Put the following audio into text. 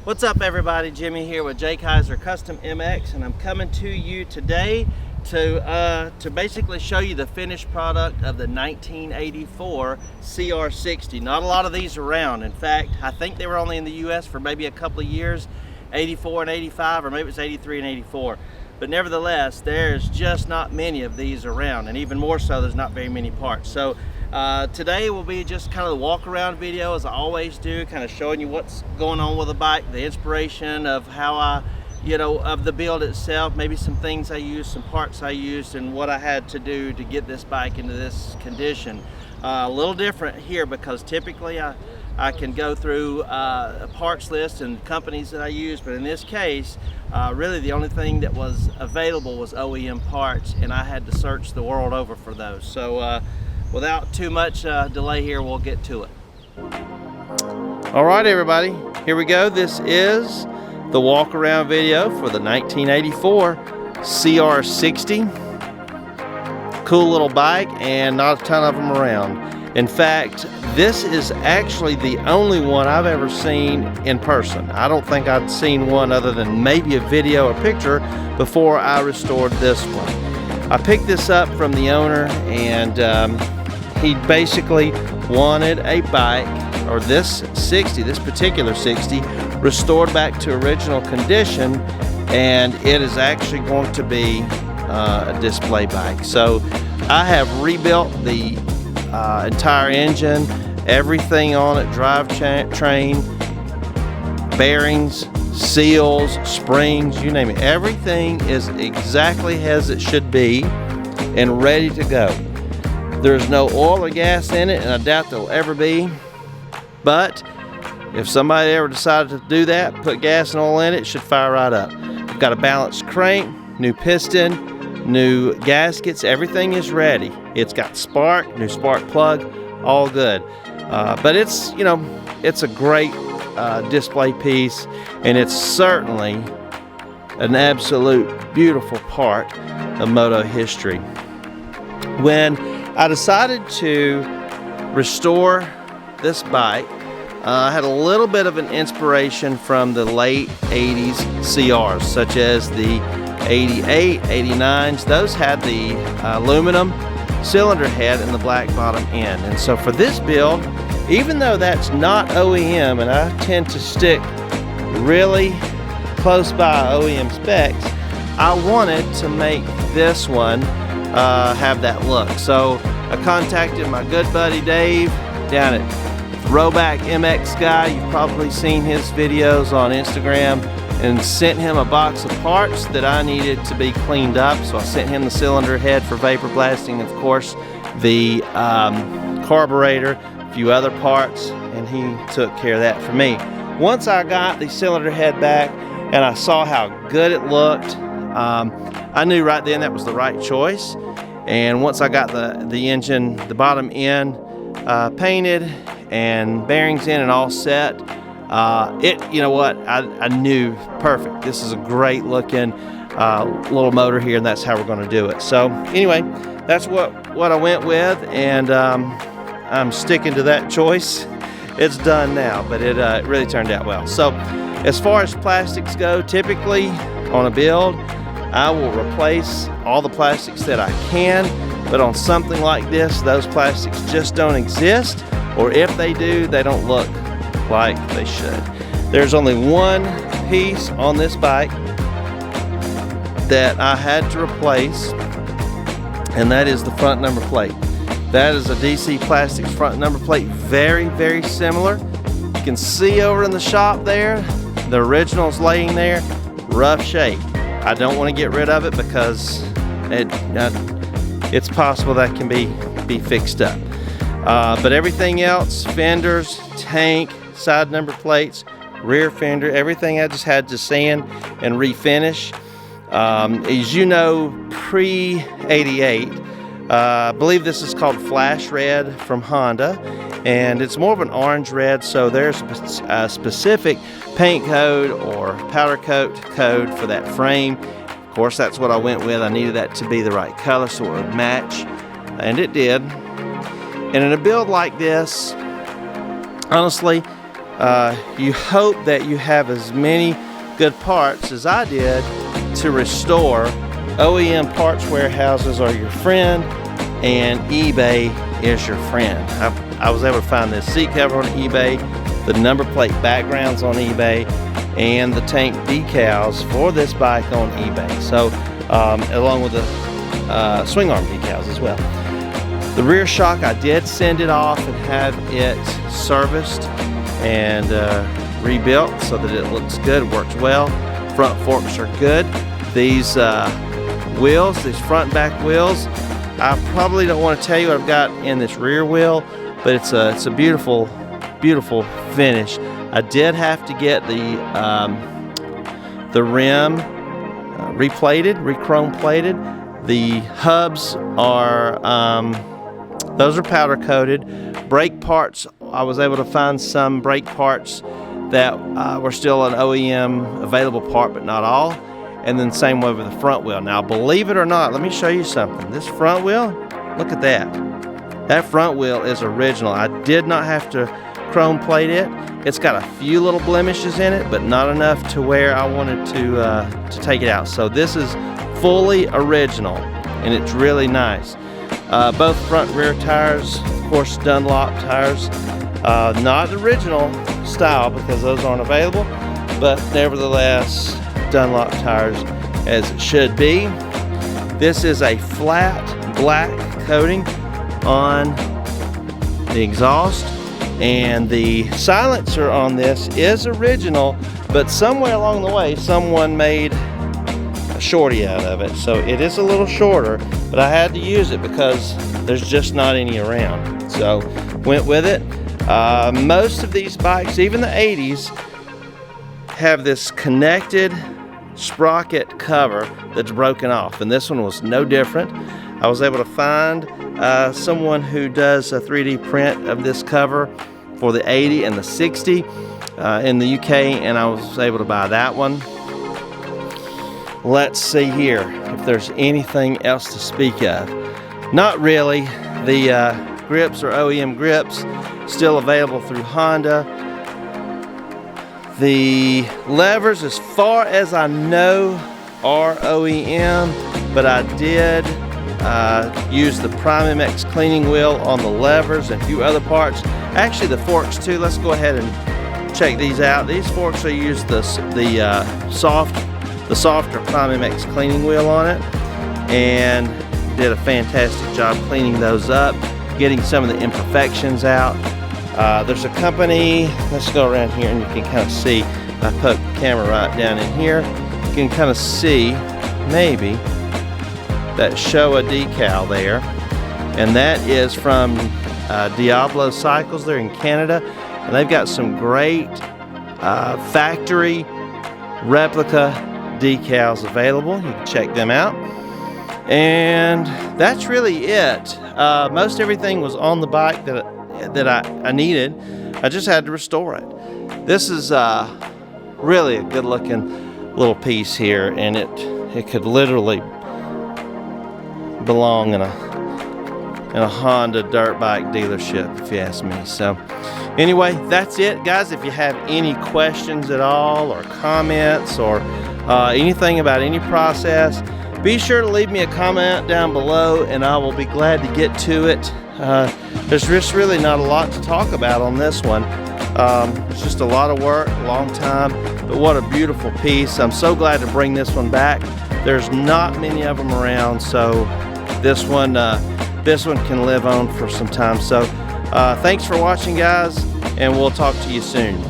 What's up everybody, Jimmy here with Jay Kaiser Custom MX, and I'm coming to you today to basically show you the finished product of the 1984 CR60. Not a lot of these around. In fact, I think they were only in the US for maybe a couple of years, 84 and 85, or maybe it's 83 and 84. But nevertheless, there's just not many of these around, and even more so, there's not very many parts. So today will be just kind of the walk around video, as I always do, kind of showing you what's going on with the bike, the inspiration of how I, of the build itself, maybe some things I used, some parts I used, and what I had to do to get this bike into this condition. A little different here because typically I can go through a parts list and companies that I use, but in this case, really the only thing that was available was OEM parts, and I had to search the world over for those. So without too much delay here, we'll get to it. All right, everybody, here we go. This is the walk around video for the 1984 CR60. Cool little bike, and not a ton of them around. In fact, this is actually the only one I've ever seen in person. I don't think I'd seen one other than maybe a video or picture before I restored this one. I picked this up from the owner, and he basically wanted a bike, or this particular 60, restored back to original condition, and it is actually going to be a display bike. So I have rebuilt the entire engine, everything on it, drivetrain, bearings, seals, springs, you name it. Everything is exactly as it should be and ready to go. There's no oil or gas in it, and I doubt there'll ever be. But if somebody ever decided to do that, put gas and oil in it, it should fire right up. I've got a balanced crank, new piston, new gaskets, everything is ready. It's got spark, new spark plug, all good. But it's, it's a great display piece, and it's certainly an absolute beautiful part of moto history. When I decided to restore this bike, I had a little bit of an inspiration from the late 80s CRs, such as the 88, 89s. Those had the aluminum cylinder head and the black bottom end. And so for this build, even though that's not OEM, and I tend to stick really close by OEM specs, I wanted to make this one have that look. So I contacted my good buddy Dave down at Throwback MX Guy. You've probably seen his videos on Instagram, and sent him a box of parts that I needed to be cleaned up. So I sent him the cylinder head for vapor blasting, of course, the carburetor, a few other parts, and he took care of that for me. Once I got the cylinder head back and I saw how good it looked, I knew right then that was the right choice. And once I got the engine, the bottom end painted and bearings in and all set, you know what, I knew perfect. This is a great looking little motor here, and that's how we're going to do it. So anyway, that's what I went with, and I'm sticking to that choice. It's done now, but it really turned out well. So as far as plastics go, typically on a build, I will replace all the plastics that I can, but on something like this, those plastics just don't exist, or if they do, they don't look like they should. There's only one piece on this bike that I had to replace, and that is the front number plate. That is a DC Plastics front number plate, very, very similar. You can see over in the shop there, the original's laying there, rough shape. I don't want to get rid of it because it's possible that can be fixed up. But everything else, fenders, tank, side number plates, rear fender, everything I just had to sand and refinish. As you know, pre-88, I believe this is called Flash Red from Honda, and it's more of an orange red, so there's a specific paint code or powder coat code for that frame. Of course, that's what I went with. I needed that to be the right color so it would match, and it did. And in a build like this, honestly, you hope that you have as many good parts as I did to restore. OEM parts warehouses are your friend, and eBay is your friend. I was able to find this seat cover on eBay, the number plate backgrounds on eBay, and the tank decals for this bike on eBay. So along with the swing arm decals as well. The rear shock, I did send it off and have it serviced and rebuilt so that it looks good, works well. Front forks are good. These wheels, these front and back wheels, I probably don't want to tell you what I've got in this rear wheel, but it's a beautiful, beautiful finish. I did have to get the rim replated, re-chrome plated. The hubs are those are powder coated. Brake parts, I was able to find some brake parts that were still an OEM available part, but not all. And then same way with the front wheel. Now, believe it or not, let me show you something. This front wheel, look at that. That front wheel is original. I did not have to chrome plate it. It's got a few little blemishes in it, but not enough to where I wanted to take it out. So this is fully original, and it's really nice. Both front and rear tires, of course, Dunlop tires. Not the original style because those aren't available, but nevertheless, Dunlop tires as it should be. This is a flat black coating on the exhaust, and the silencer on this is original, but somewhere along the way someone made a shorty out of it, so it is a little shorter, but I had to use it because there's just not any around, so went with it. Most of these bikes, even the 80s, have this connected sprocket cover that's broken off, and this one was no different. I was able to find someone who does a 3D print of this cover for the 80 and the 60 in the UK, and I was able to buy that one. Let's see here if there's anything else to speak of. Not really. The grips are OEM grips, still available through Honda. The levers, as far as I know, are OEM, but I did use the Prime MX cleaning wheel on the levers and a few other parts. Actually, the forks too. Let's go ahead and check these out. These forks, I used the softer Prime MX cleaning wheel on it, and did a fantastic job cleaning those up, getting some of the imperfections out. There's a company, let's go around here and you can kind of see, I put the camera right down in here, you can kind of see maybe that Showa decal there, and that is from Diablo Cycles. They're in Canada, and they've got some great factory replica decals available. You can check them out, and that's really it. Most everything was on the bike that I needed. I just had to restore it. This is really a good looking little piece here, and it could literally belong in a Honda dirt bike dealership, if you ask me. So anyway, that's it, guys. If you have any questions at all, or comments, or anything about any process, be sure to leave me a comment down below, and I will be glad to get to it. There's just really not a lot to talk about on this one. It's just a lot of work, a long time, but what a beautiful piece. I'm so glad to bring this one back. There's not many of them around, so this one can live on for some time. So thanks for watching, guys, and we'll talk to you soon.